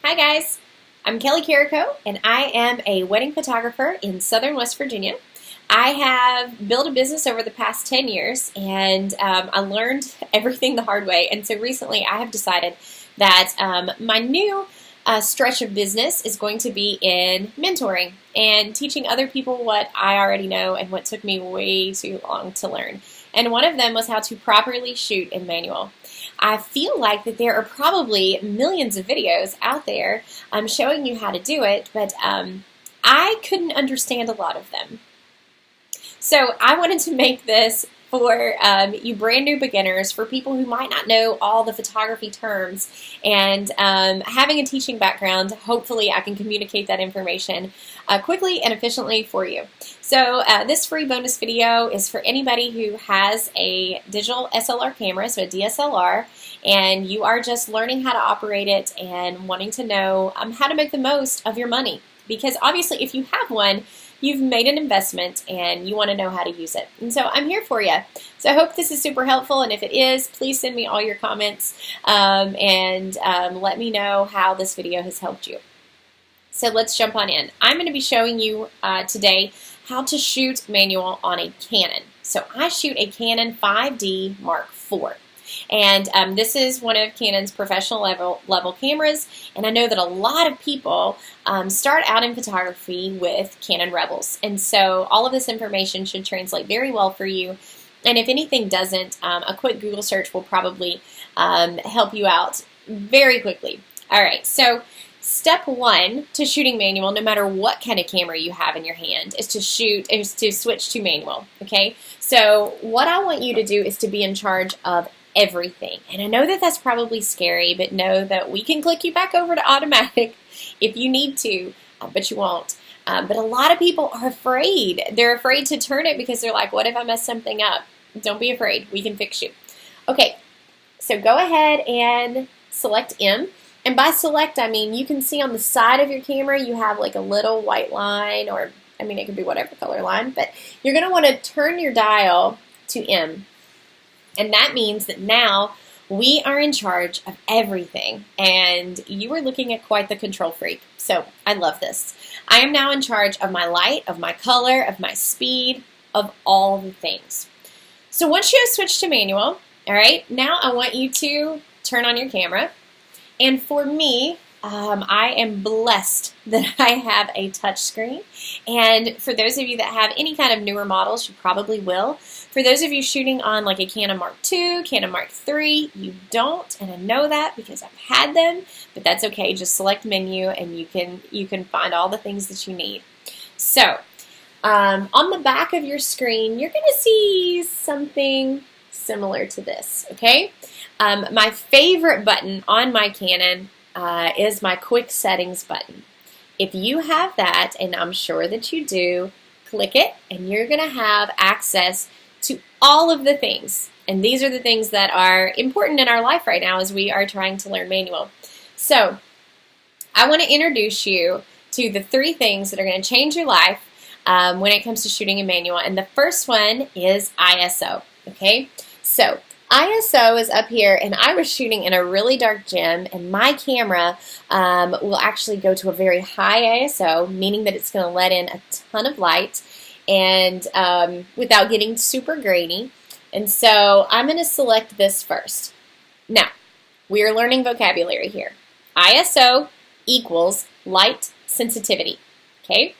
Hi guys, I'm Kelly Carrico and I am a wedding photographer in Southern West Virginia. I have built a business over the past 10 years and I learned everything the hard way, and so recently I have decided that my new stretch of business is going to be in mentoring and teaching other people what I already know and what took me way too long to learn. And one of them was how to properly shoot in manual. I feel like that there are probably millions of videos out there showing you how to do it, but I couldn't understand a lot of them. So I wanted to make this for you brand new beginners, for people who might not know all the photography terms, and having a teaching background, hopefully I can communicate that information quickly and efficiently for you. So this free bonus video is for anybody who has a digital SLR camera, so a DSLR, and you are just learning how to operate it and wanting to know how to make the most of your money. Because obviously if you have one, you've made an investment and you want to know how to use it. And so I'm here for you. So I hope this is super helpful, and if it is, please send me all your comments and let me know how this video has helped you. So let's jump on in. I'm going to be showing you today how to shoot manual on a Canon. So I shoot a Canon 5D Mark IV. And this is one of Canon's professional level cameras, and I know that a lot of people start out in photography with Canon Rebels, and so all of this information should translate very well for you. And if anything doesn't, a quick Google search will probably help you out very quickly. All right, so step one to shooting manual, no matter what kind of camera you have in your hand, is to switch to manual. Okay, so what I want you to do is to be in charge of everything. And I know that that's probably scary, but know that we can click you back over to automatic if you need to, but you won't. But a lot of people are afraid. They're afraid to turn it because they're like, what if I mess something up? Don't be afraid. We can fix you. Okay, so go ahead and select M. And by select, I mean you can see on the side of your camera you have like a little white line, or I mean it could be whatever color line, but you're going to want to turn your dial to M. And that means that now we are in charge of everything, and you are looking at quite the control freak. So I love this. I am now in charge of my light, of my color, of my speed, of all the things. So once you have switched to manual, all right, now I want you to turn on your camera. And for me, I am blessed that I have a touch screen. And for those of you that have any kind of newer models, you probably will. For those of you shooting on like a Canon Mark II, Canon Mark III, you don't, and I know that because I've had them, but that's okay. Just select menu and you can find all the things that you need. So on the back of your screen, you're going to see something similar to this, okay? My favorite button on my Canon is my quick settings button. If you have that, and I'm sure that you do, click it and you're going to have access to all of the things. And these are the things that are important in our life right now as we are trying to learn manual. So I want to introduce you to the 3 things that are going to change your life when it comes to shooting in manual. And the first one is ISO. Okay, so ISO is up here, and I was shooting in a really dark gym, and my camera will actually go to a very high ISO, meaning that it's going to let in a ton of light and without getting super grainy. And so I'm going to select this first. Now, we are learning vocabulary here. ISO equals light sensitivity. Okay?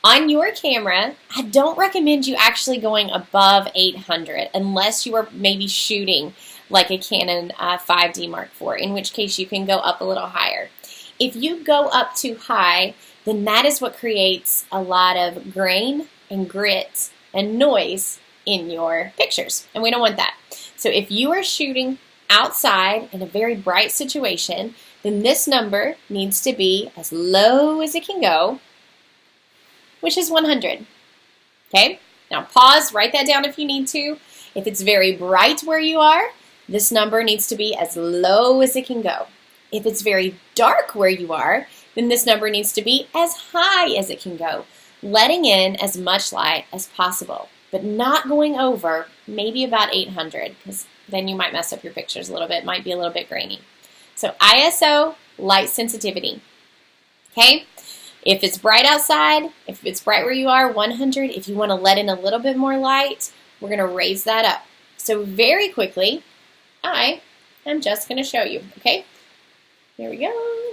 On your camera, I don't recommend you actually going above 800 unless you are maybe shooting like a Canon 5D Mark IV, in which case you can go up a little higher. If you go up too high, then that is what creates a lot of grain and grit and noise in your pictures, and we don't want that. So if you are shooting outside in a very bright situation, then this number needs to be as low as it can go, which is 100. Okay, now pause, write that down if you need to. If it's very bright where you are, this number needs to be as low as it can go. If it's very dark where you are, then this number needs to be as high as it can go, letting in as much light as possible, but not going over maybe about 800, because then you might mess up your pictures a little bit. It might be a little bit grainy. So ISO light sensitivity. Okay? If it's bright outside, if it's bright where you are, 100. If you want to let in a little bit more light, we're going to raise that up. So very quickly, I am just going to show you. Okay? Here we go.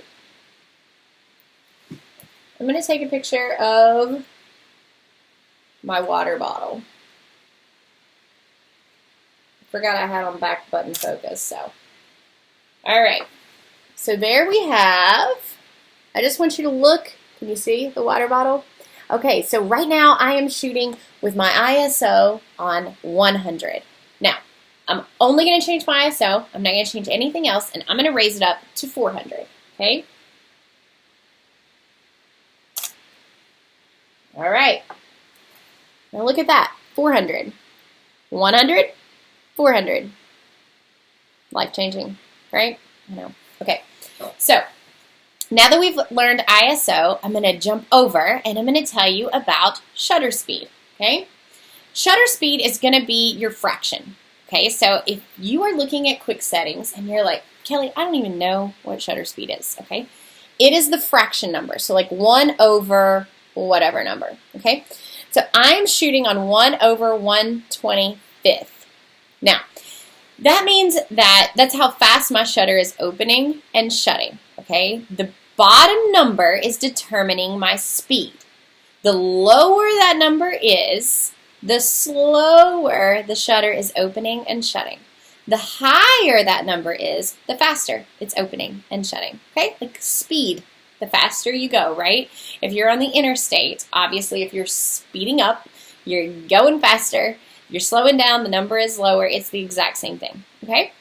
I'm going to take a picture of my water bottle. Forgot I had on back button focus, so. All right. So there we have, I just want you to look. Can you see the water bottle? Okay, so right now I am shooting with my ISO on 100. Now, I'm only going to change my ISO. I'm not going to change anything else, and I'm going to raise it up to 400, okay? All right. Now look at that, 400. 100, 400. Life-changing, right? I know. Okay, so now that we've learned ISO, I'm going to jump over and I'm going to tell you about shutter speed, okay? Shutter speed is going to be your fraction, okay? So if you are looking at quick settings and you're like, Kelly, I don't even know what shutter speed is, okay? It is the fraction number, so like 1 over whatever number, okay? So I'm shooting on 1 over 1/25. Now, that means that's how fast my shutter is opening and shutting, okay? The bottom number is determining my speed. The lower that number is, the slower the shutter is opening and shutting. The higher that number is, the faster it's opening and shutting, okay? Like speed, the faster you go, right? If you're on the interstate, obviously if you're speeding up, you're going faster. You're slowing down, the number is lower. It's the exact same thing, okay?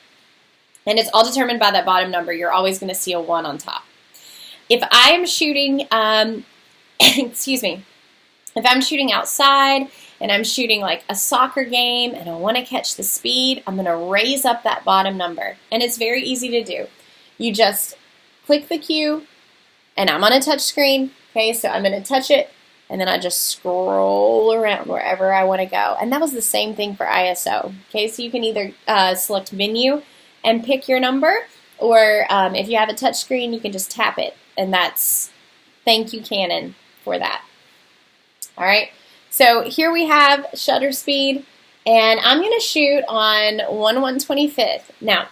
And it's all determined by that bottom number. You're always going to see a 1 on top. If I am shooting, excuse me, if I'm shooting outside and I'm shooting like a soccer game and I want to catch the speed, I'm going to raise up that bottom number. And it's very easy to do. You just click the cue, and I'm on a touch screen, okay? So I'm going to touch it, and then I just scroll around wherever I want to go. And that was the same thing for ISO. Okay, so you can either select menu and pick your number, or if you have a touch screen, you can just tap it. And that's, thank you Canon for that. All right, so here we have shutter speed, and I'm going to shoot on 1/125. Now,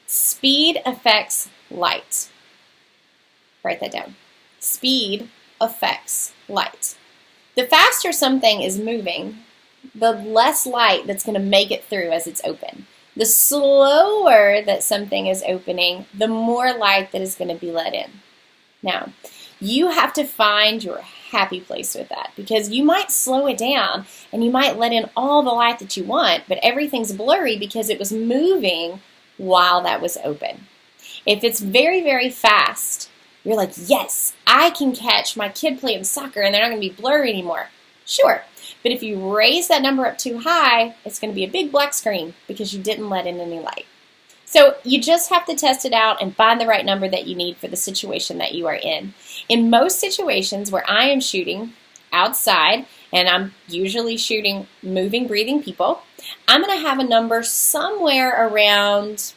speed affects light. Write that down. Speed affects light. The faster something is moving, the less light that's going to make it through as it's open. The slower that something is opening, the more light that is going to be let in. Now, you have to find your happy place with that, because you might slow it down and you might let in all the light that you want, but everything's blurry because it was moving while that was open. If it's very, very fast, you're like, yes, I can catch my kid playing soccer and they're not going to be blurry anymore. Sure, but if you raise that number up too high, it's going to be a big black screen because you didn't let in any light. So you just have to test it out and find the right number that you need for the situation that you are in. In most situations where I am shooting outside, and I'm usually shooting moving, breathing people, I'm going to have a number somewhere around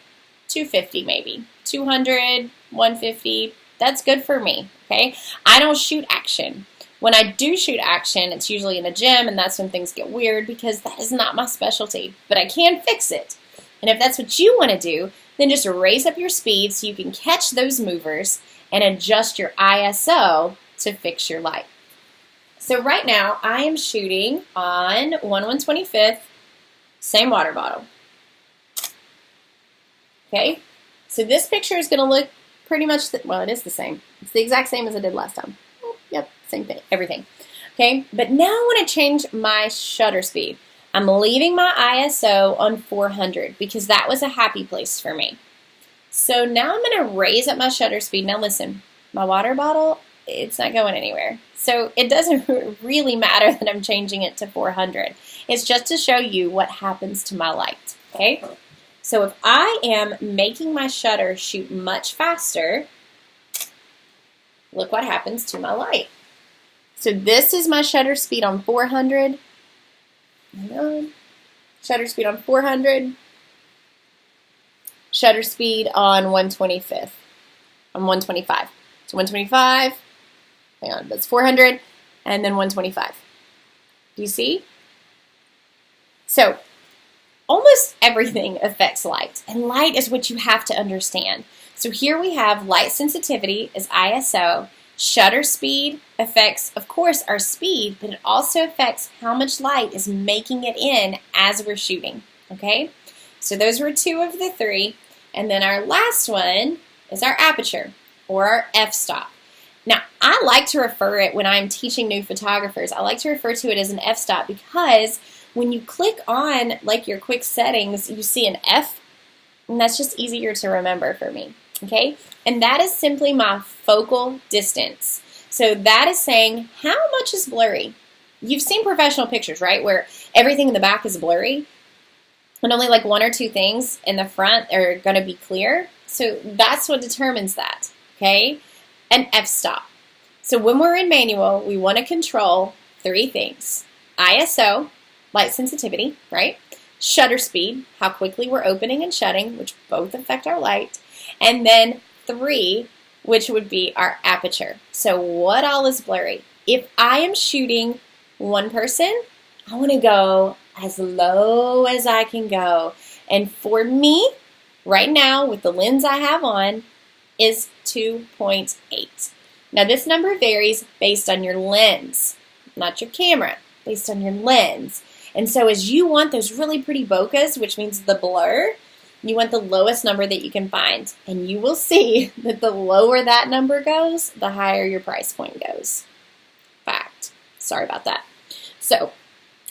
250 maybe, 200, 150. That's good for me, okay? I don't shoot action. When I do shoot action, it's usually in a gym, and that's when things get weird because that is not my specialty. But I can fix it. And if that's what you want to do, then just raise up your speed so you can catch those movers and adjust your ISO to fix your light. So right now, I am shooting on 1/125, same water bottle. Okay? So this picture is going to look pretty much, well, it is the same. It's the exact same as I did last time. Yep, same thing, everything. Okay, but now I want to change my shutter speed. I'm leaving my ISO on 400 because that was a happy place for me. So now I'm going to raise up my shutter speed. Now listen, my water bottle, it's not going anywhere. So it doesn't really matter that I'm changing it to 400. It's just to show you what happens to my light, okay? So if I am making my shutter shoot much faster, look what happens to my light. So this is my shutter speed on 400. Shutter speed on 400. Shutter speed on 1/25. I'm 125. So 125, hang on, that's 400, and then 125. Do you see? So almost everything affects light, and light is what you have to understand. So here we have light sensitivity is ISO. Shutter speed affects, of course, our speed, but it also affects how much light is making it in as we're shooting, okay? So those were two of the three, and then our last one is our aperture, or our f-stop. Now, I like to refer it, when I'm teaching new photographers, I like to refer to it as an f-stop because when you click on like your quick settings, you see an F, and that's just easier to remember for me, okay? And that is simply my focal distance. So that is saying how much is blurry. You've seen professional pictures, right, where everything in the back is blurry and only like one or two things in the front are going to be clear. So that's what determines that, okay? An f-stop. So when we're in manual, we want to control three things. ISO, light sensitivity, right? Shutter speed, how quickly we're opening and shutting, which both affect our light. And then 3, which would be our aperture. So what all is blurry? If I am shooting one person, I want to go as low as I can go. And for me, right now, with the lens I have on, is 2.8. Now this number varies based on your lens, not your camera, based on your lens. And so as you want those really pretty bokehs, which means the blur, you want the lowest number that you can find. And you will see that the lower that number goes, the higher your price point goes. Fact. Sorry about that. So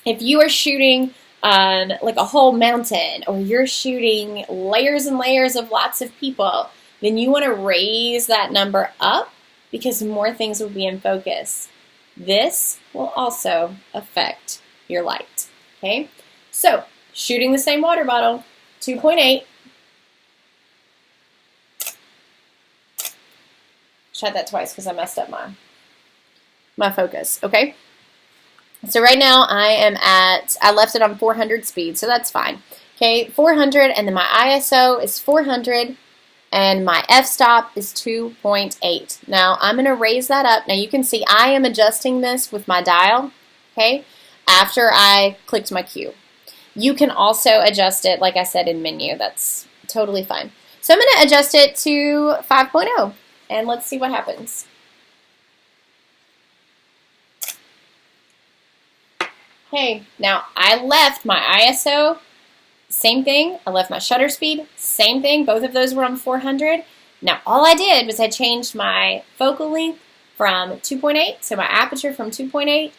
if you are shooting like a whole mountain, or you're shooting layers and layers of lots of people, then you want to raise that number up because more things will be in focus. This will also affect your light. Okay, so shooting the same water bottle, 2.8. Shot that twice because I messed up my focus. Okay, so right now I left it on 400 speed, so that's fine. Okay, 400, and then my ISO is 400, and my f-stop is 2.8. Now I'm going to raise that up. Now you can see I am adjusting this with my dial. Okay. After I clicked my cue. You can also adjust it, like I said, in menu. That's totally fine. So I'm going to adjust it to 5.0, and let's see what happens. Okay, now I left my ISO, same thing. I left my shutter speed, same thing. Both of those were on 400. Now all I did was I changed my focal length from 2.8, so my aperture from 2.8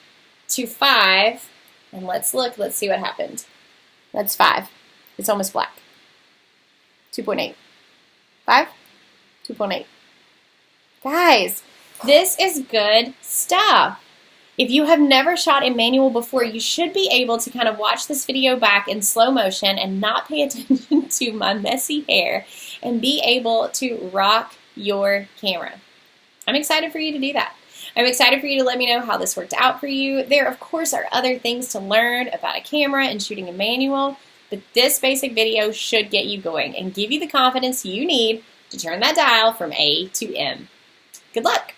to 5, and let's see what happened. That's 5. It's almost black. 2.8. 5, 2.8. Guys, this is good stuff. If you have never shot in manual before, you should be able to kind of watch this video back in slow motion and not pay attention to my messy hair and be able to rock your camera. I'm excited for you to do that. I'm excited for you to let me know how this worked out for you. There, of course, are other things to learn about a camera and shooting a manual, but this basic video should get you going and give you the confidence you need to turn that dial from A to M. Good luck!